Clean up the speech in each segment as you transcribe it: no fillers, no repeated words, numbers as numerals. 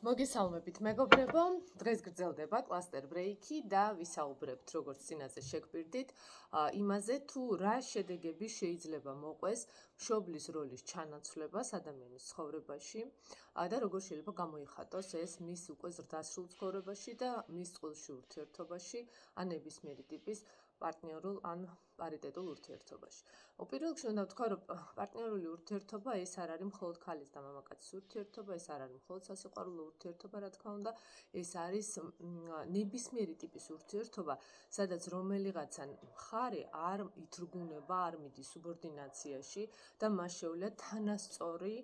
მოგესალმებით მეგობრებო, დღეს გრძელდება კლასტერ ბრეიკი და ვისაუბრებთ როგორც წინაზე შეგვირდით, იმაზე თუ რა შედეგები შეიძლება მოყვეს მშობლის როლის ჩანაცვლებას ადამიანის ცხოვრებაში და როგორ შეიძლება გამოიხატოს ეს მის უკვე ზრდასრულ ცხოვრებაში და მის წყვილში ურთიერთობაში, ან ნებისმიერი ტიპის პარტნიორულ ან პარიტეტულ ურთიერთობაში. პირველ რიგში უნდა ვთქვა, რომ პარტნიორული ურთიერთობა ეს არ არის მხოლოდ ქალის და მამაკაცის ურთიერთობა, ეს არ არის მხოლოდ სასიყვარულო ურთიერთობა, რა თქმა უნდა, ეს არის ნებისმიერი ტიპის ურთიერთობა, სადაც რომელიღაცა მხარე არ ითრგუნება, არ მიდის სუბორდინაციაში და მას შეუძლია თანასწორი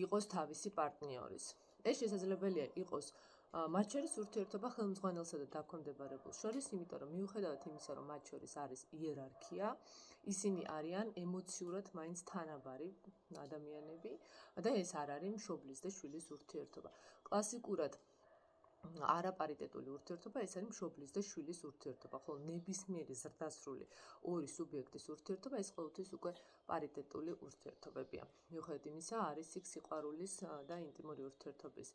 იყოს თავისი პარტნიორის. ეს შესაძლებელია იყოს მათ შორის ურთიერთობა ხელმძღვანელსა და დაქვემდებარებულს შორის, იმიტომ რომ მიუხედავად იმისა, რომ მათ შორის არის იერარქია, ისინი არიან ემოციურად მაინც თანაბარი ადამიანები და ეს არ არის მშობლის და შვილის ურთიერთობა. კლასიკურად არაპარიტეტული ურთიერთობა ეს არის მშობლის და შვილის ურთიერთობა, ხოლო ნებისმიერი ზრდასრული ორი სუბიექტის ურთიერთობა ეს ყოველთვის უკვე პარიტეტული ურთიერთობებია. მიუხედავად იმისა, არის იქ სიყვარულის და ინტიმური ურთიერთობის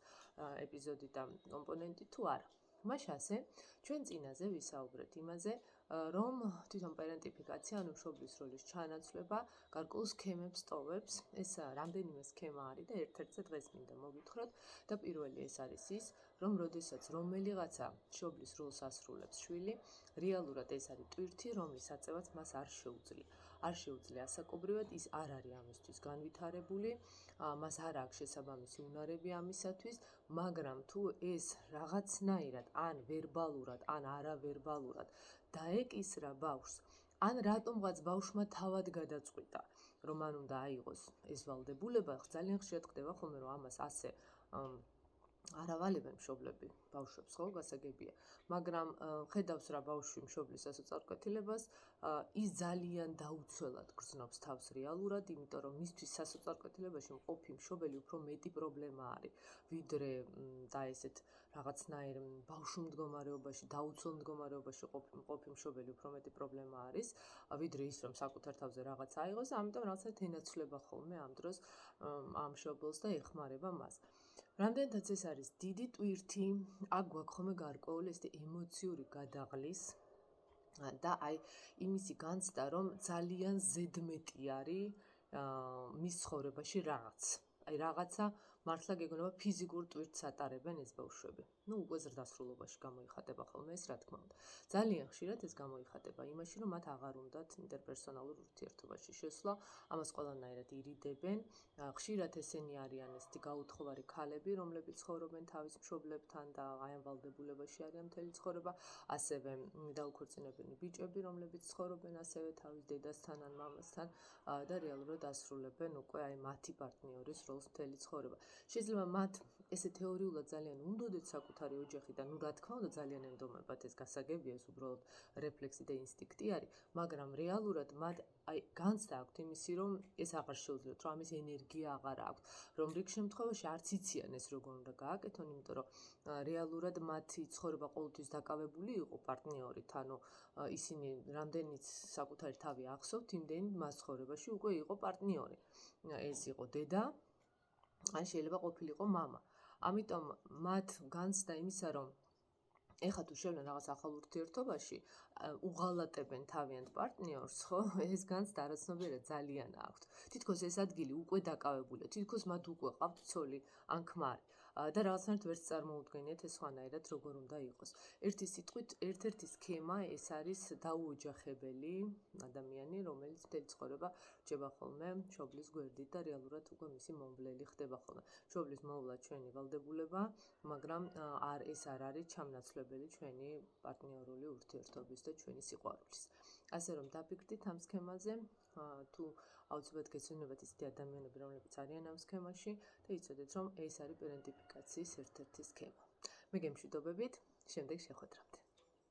ეპიზოდი და კომპონენტი თუ არა. მაშასე, ჩვენ წინაზე ვისაუბრეთ იმაზე, რომ თვითონ პარენტიფიკაცია, ანუ მშობლის როლის ჩანაცვლება, გარკვეულ სქემებს ტოვებს. ეს რამდენიმე სქემა არის და ერთ-ერთზე დღეს მინდა მოგითხრათ და პირველი ეს არის ის, რომ როდესაც რომელიღაცა მშობლის როლს ასრულებს შვილი, რეალურად ეს არის ტვირთი, რომლის აწევაც მას არ შეუძლია. არ შეუძლია ასაკობრივად, ის არ არის ამისთვის განვითარებული, მას არ აქვს შესაბამისი უნარები ამისათვის, მაგრამ თუ ეს რაღაცნაირად, ან ვერბალურად, ან არავერბალურად დაეკისრა ბავშვს, ან რატომღაც ბავშვმა თავად გადაწყვიტა, რომ მან უნდა აიღოს ეს ვალდებულება, ძალიან ხშირად ხდება ხოლმე, რომ ამას ასე არავალებენ მშობლები ბავშვებს, ხო, გასაგებია, მაგრამ ხედავს რა ბავშვი მშობლის სასოწარკვეთილებას, ის ძალიან დაუცველად გრძნობს თავს რეალურად, იმიტომ რომ მისთვის სასოწარკვეთილებაში მყოფი მშობელი უფრო მეტი პრობლემა არის, ვიდრე და ესეთ რაღაცნაირ ბავშვურ მდგომარეობაში, დაუცველ მდგომარეობაში მყოფი მშობელი უფრო მეტი პრობლემა არის, ვიდრე ის რომ საკუთარ თავზე რაღაც აიღოს, ამიტომ რაღაცა ენაცვლება ხოლმე ამ დროს ამ მშობელს და ეხმარება მას. რამდენადაც ეს არის დიდი ტვირთი, აქ გვაქვს ხოლმე გარკვეული ეს ემოციური გადაღლის და აი იმისი განცდა, რომ ძალიან ზედმეტი არის მის ცხოვრებაში რაღაც. აი რაღაცა მართლა გეგონება ფიზიკურ ტვირთს ატარებენ ეს ბავშვები. უკვე ზრდასრულობაში გამოიხატება ხოლმე ეს, რა თქმა უნდა. ძალიან ხშირად ეს გამოიხატება იმაში, რომ მათ აღარ უნდათ ინტერპერსონალურ ურთიერთობაში შესვლა, ამას ყველანაირად ირიდებენ. ხშირად ესენი არიან ესეთი გაუთხოვარი ქალები, რომლებიც ცხოვრობენ თავის მშობლებთან და აი ამ ვალდებულებაში არიან მთელი ცხოვრება, ასევე დაუქორწინებიანი ბიჭები, რომლებიც ცხოვრობენ ასევე თავის დედასთან ან მამასთან და რეალურად ასრულებენ უკვე აი მათი პარტნიორის როლს მთელი ცხოვრება. შეიძლება მათ ესე თეორიულად ძალიან უნდოდეთ საკუთარი ოჯახი და ნუ რა თქმა უნდა ძალიან ენდომებათ, ეს გასაგებია, ეს უბრალოდ რეფლექსი და ინსტინქტი არის, მაგრამ რეალურად მათ აი განცდა აქვთ იმისი, რომ ეს აღარ შეუძლიათ, რომ ამის ენერგია აღარ აქვთ, რომ რიგ შემთხვევაში არც იციან ეს როგორ უნდა გააკეთონ, იმიტომ რომ რეალურად მათი ცხოვრება ყოველთვის დაკავებული იყო პარტნიორით, ანუ ისინი რამდენიც საკუთარი თავი ახსოვთ, იმდენი მას ცხოვრებაში უკვე იყო პარტნიორი. ეს იყო დედა, ან შეიძლება ყოფილიყო მამა. ამიტომ მათ განცდა იმისა, რომ ეხლა თუ შევლენ რაღაც ახალ ურთიერთობაში, უღალატებენ თავიანთ პარტნიორს, ხო? ეს განცდა არაცნობიერად ძალიან აქვთ. თითქოს ეს ადგილი უკვე დაკავებულია, თითქოს მათ უკვე ყავთ ცოლი ან ქმარი და რაღაცნაირად ვერც წარმოუდგენიათ ეს სხვანაირად როგორ უნდა იყოს. ერთი სიტყვით, ერთ-ერთი სქემა ეს არის დაუოჯახებელი ადამიანი, რომელიც მთელი ცხოვრება რჩება ხოლმე მშობლის გვერდით და რეალურად უკვე მისი მომვლელი ხდება ხოლმე. მშობლის მოვლა ჩვენი ვალდებულება, მაგრამ ეს არ არის ჩამნაცვლებელი ჩვენი პარტნიორული ურთიერთობის და ჩვენი სიყვარულის. ასე რომ დაფიქრდით ამ სქემაზე, თუ აუცილებლად გეცნობათ ისეთი ადამიანები, რომლებიც არიან ამ სქემაში და იცოდეთ, რომ ეს არის პარენტიფიკაციის ერთ-ერთი სქემა. მე გემშვიდობებით, შემდეგ შეხვედრამდე.